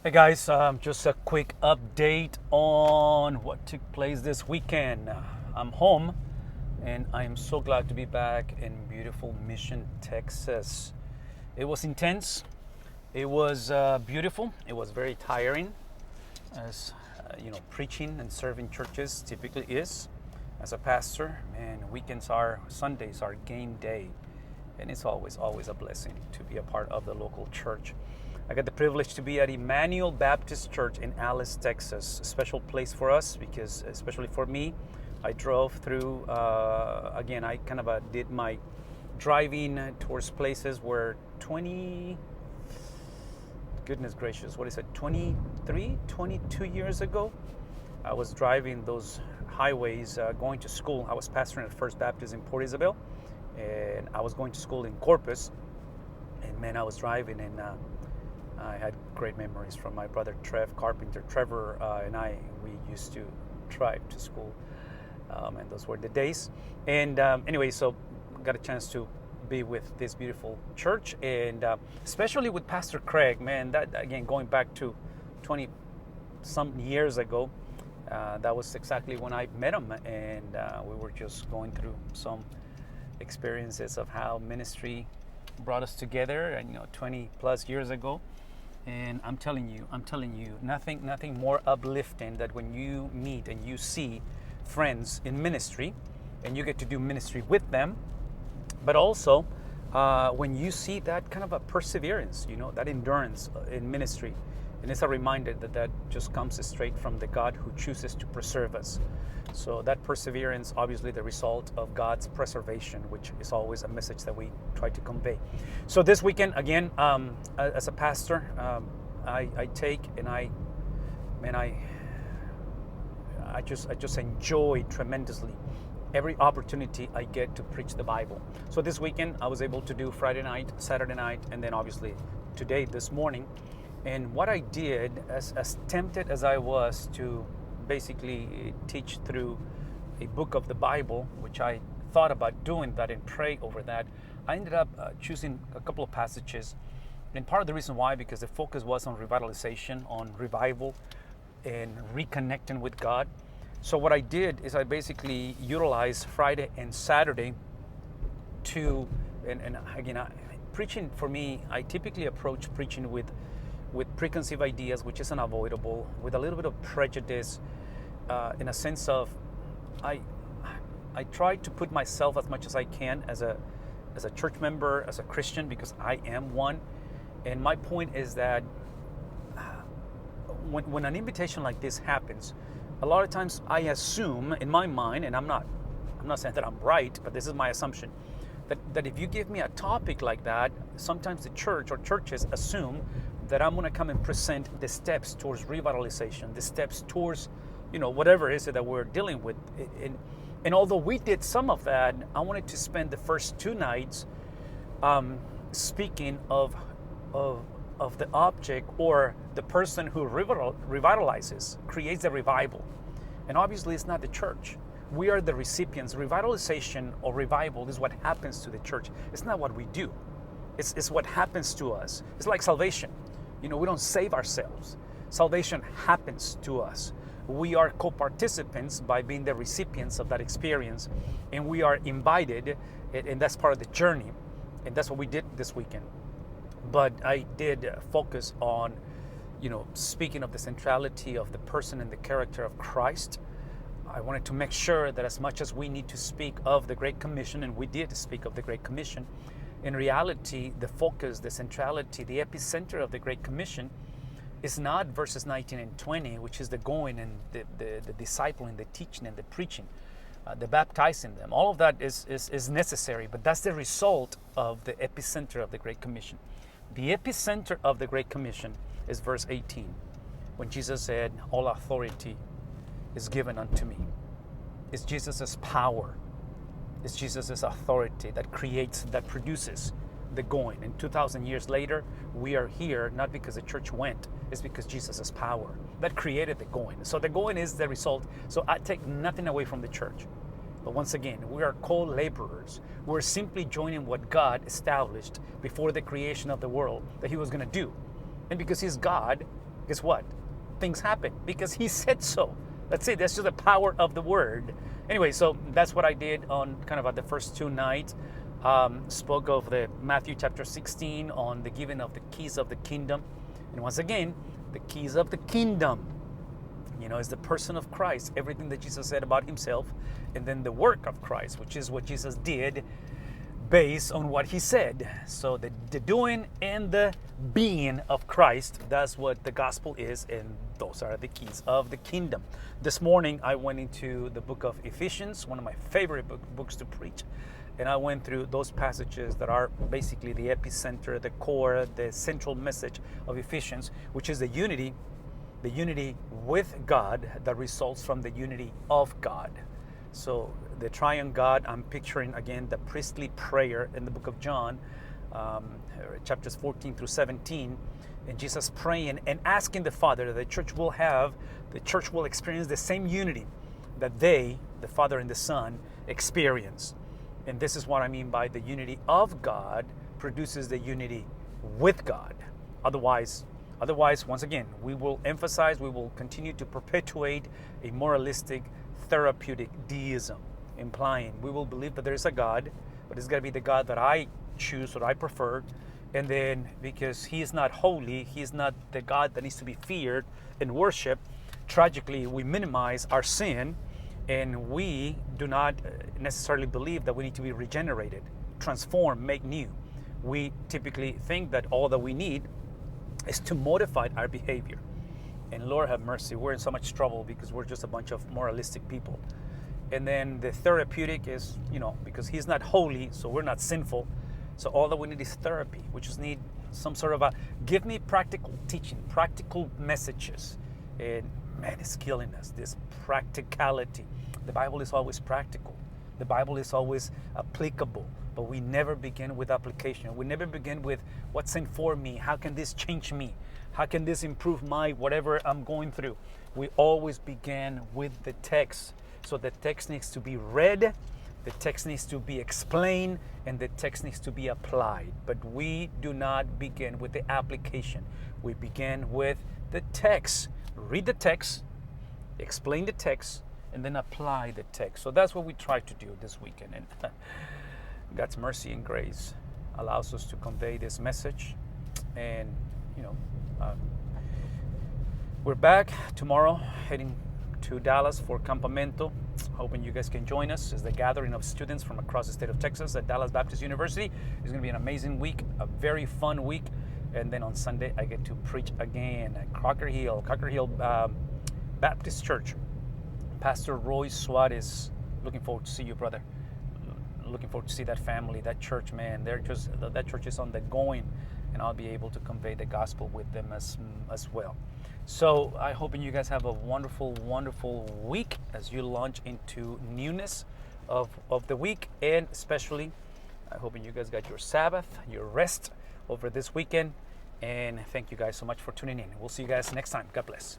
Hey guys, just a quick update on what took place this weekend. I'm home and I am so glad to be back in beautiful Mission, Texas. It was intense, it was beautiful, it was very tiring, as preaching and serving churches typically is. As a pastor, man, Sundays are game day, and it's always a blessing to be a part of the local church. I got the privilege to be at Emmanuel Baptist Church in Alice, Texas. A special place for us because, especially for me, I drove through. I kind of did my driving towards places where 20, goodness gracious, what is it, 23, 22 years ago, I was driving those highways going to school. I was pastoring at First Baptist in Port Isabel, and I was going to school in Corpus. And man, I was driving and I had great memories from my brother Trevor and I. We used to drive to school, and those were the days. And anyway, so got a chance to be with this beautiful church, and especially with Pastor Craig. Man, that again, going back to 20-some years ago, that was exactly when I met him, and we were just going through some experiences of how ministry brought us together, and 20 plus years ago. And I'm telling you, nothing more uplifting than when you meet and you see friends in ministry and you get to do ministry with them, but also when you see that kind of a perseverance, that endurance in ministry. And it's a reminder that just comes straight from the God who chooses to preserve us. So that perseverance, obviously the result of God's preservation, which is always a message that we try to convey. So this weekend, again, as a pastor, I take and I just enjoy tremendously every opportunity I get to preach the Bible. So this weekend, I was able to do Friday night, Saturday night, and then obviously today, this morning. And what I did, as tempted as I was to basically teach through a book of the Bible, which I thought about doing that and pray over that, I ended up choosing a couple of passages. And part of the reason why, because the focus was on revitalization, on revival, and reconnecting with God. So what I did is I basically utilized Friday and Saturday to, and again, preaching for me, I typically approach preaching with preconceived ideas, which is unavoidable, with a little bit of prejudice, in a sense of I try to put myself as much as I can as a church member, as a Christian, because I am one. And my point is that when an invitation like this happens, a lot of times I assume in my mind, and I'm not saying that I'm right, but this is my assumption, that if you give me a topic like that, sometimes the church or churches assume that I'm going to come and present the steps towards revitalization, the steps towards, whatever it is that we're dealing with. And although we did some of that, I wanted to spend the first two nights speaking of the object or the person who revitalizes, creates a revival. And obviously it's not the church. We are the recipients. Revitalization or revival is what happens to the church. It's not what we do. It's what happens to us. It's like salvation. We don't save ourselves. Salvation happens to us. We are co-participants by being the recipients of that experience, and we are invited, and that's part of the journey. And that's what we did this weekend. But I did focus on, speaking of the centrality of the person and the character of Christ. I wanted to make sure that as much as we need to speak of the Great Commission, and we did speak of the Great Commission, in reality, the focus, the centrality, the epicenter of the Great Commission is not verses 19 and 20, which is the going and the discipling, the teaching and the preaching, the baptizing them. All of that is necessary, but that's the result of the epicenter of the Great Commission. The epicenter of the Great Commission is verse 18, when Jesus said, "All authority is given unto me." It's Jesus' power. It's Jesus' authority that creates, that produces the going. And 2,000 years later, we are here not because the church went, it's because Jesus' power that created the going. So the going is the result. So I take nothing away from the church. But once again, we are co-laborers. We're simply joining what God established before the creation of the world that He was going to do. And because He's God, guess what? Things happen because he said so. That's it. That's just the power of the word. Anyway, so that's what I did on kind of at the first two nights. Spoke of the Matthew chapter 16 on the giving of the keys of the kingdom. And once again, the keys of the kingdom, is the person of Christ, everything that Jesus said about himself, and then the work of Christ, which is what Jesus did based on what he said. So the doing and the being of Christ, that's what the gospel is, and those are the keys of the kingdom. This morning I went into the book of Ephesians, one of my favorite books to preach, and I went through those passages that are basically the epicenter, the core, the central message of Ephesians, which is the unity with God that results from the unity of God. So the triune God, I'm picturing again the priestly prayer in the book of John, chapters 14 through 17, and Jesus praying and asking the Father that the church will experience the same unity that they, the Father and the Son, experience. And this is what I mean by the unity of God produces the unity with God. Otherwise, once again, we will continue to perpetuate a moralistic, therapeutic deism, implying we will believe that there is a God, but it's got to be the God that I choose, what I prefer. And then because he is not holy, he is not the God that needs to be feared and worshiped, tragically, we minimize our sin, and we do not necessarily believe that we need to be regenerated, transformed, make new. We typically think that all that we need is to modify our behavior. And Lord have mercy, we're in so much trouble because we're just a bunch of moralistic people. And then the therapeutic is, because he's not holy, so we're not sinful. So all that we need is therapy. We just need some sort of give me practical teaching, practical messages. And man, it's killing us, this practicality. The Bible is always practical. The Bible is always applicable, but we never begin with application. We never begin with what's in for me. How can this change me? How can this improve my whatever I'm going through? We always begin with the text. So the text needs to be read, the text needs to be explained, and the text needs to be applied. But we do not begin with the application. We begin with the text. Read the text, explain the text, and then apply the text. So that's what we try to do this weekend. And God's mercy and grace allows us to convey this message. And, we're back tomorrow, heading to Dallas for Campamento. Hoping you guys can join us. It's the gathering of students from across the state of Texas at Dallas Baptist University. It's going to be an amazing week, a very fun week. And then on Sunday, I get to preach again at Crocker Hill Baptist Church. Pastor Roy Suarez, looking forward to see you, brother. Looking forward to see that family, that church, man. That church is on the going, and I'll be able to convey the gospel with them as well. So I hope you guys have a wonderful, wonderful week as you launch into newness of the week, and especially I hope you guys got your Sabbath, your rest over this weekend. And thank you guys so much for tuning in. We'll see you guys next time. God bless.